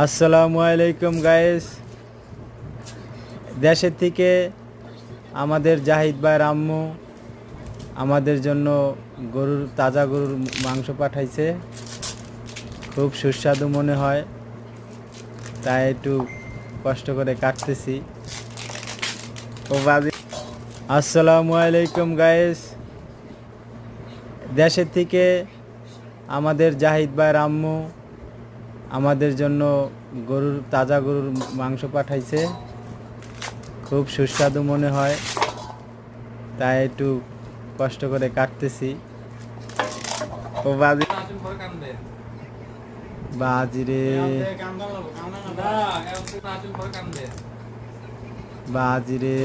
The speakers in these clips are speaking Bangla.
আসসালামু আলাইকুম গাইস। দেশের থেকে আমাদের জাহিদ ভাইয়ের আম্মু আমাদের জন্য তাজা গরুর মাংস পাঠাইছে। খুব সুস্বাদু মনে হয়, তাই একটু কষ্ট করে কাটতেছি। আসসালামু আলাইকুম গাইস। দেশের থেকে আমাদের জাহিদ ভাইয়ের আম্মু আমাদের জন্য তাজা গরুর মাংস পাঠাইছে। খুব সুস্বাদু মনে হয়, তাই একটু কষ্ট করে কাটতেছি। বাজি রে বাজি রে,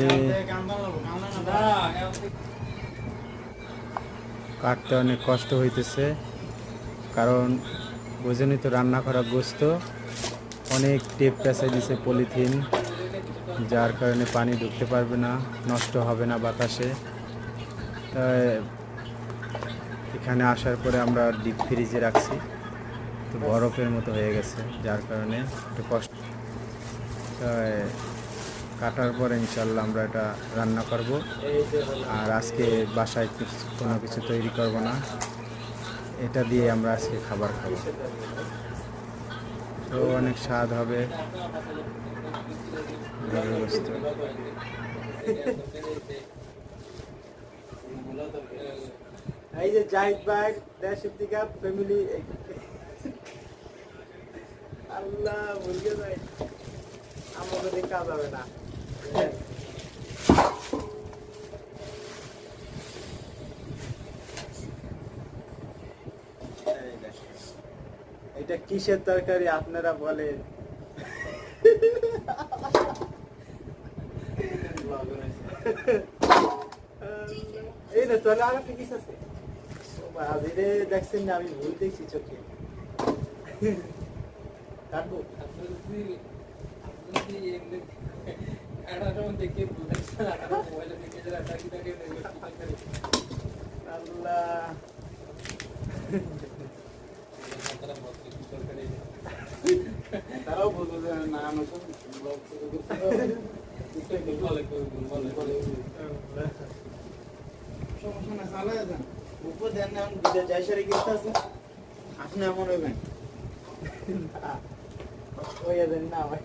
কাটতে অনেক কষ্ট হইতেছে, কারণ বোঝেনি তো রান্না করা গোস্ত, অনেক টেপ পেঁচাই দিছে পলিথিন, যার কারণে পানি ঢুকতে পারবে না, নষ্ট হবে না বাতাসে। তাই এখানে আসার পরে আমরা ডিপ ফ্রিজে রাখছি, তো বরফের মতো হয়ে গেছে, যার কারণে একটু কষ্ট। তাই কাটার পরে ইনশাল্লাহ আমরা এটা রান্না করব। আর আজকে বাসায় কোনো কিছু তৈরি করব না, এটা দিয়ে আমরা আজকে খাবার খাবো। তো অনেক স্বাদ হবে গরুর গোশত। এই যে জাহিদ ভাই দেশের থেকে ফ্যামিলি, আল্লাহ ভুলে যায় আমাদের কাজ হবে না। এটা কিসের তরকারি আপনারা বলেন? এই না চলে আর কিছু আছে বাজিরে, দেখছেন না আমি ভুল দেখছি চোখে। কাটবো আল্লাহ, তারাও বলবো যে না নতুন সমস্যা না, চালায় যান উপর দেন না, যাই সারে গেছে আছে আপনি এমন হইবেন ওই দেন না ভাই।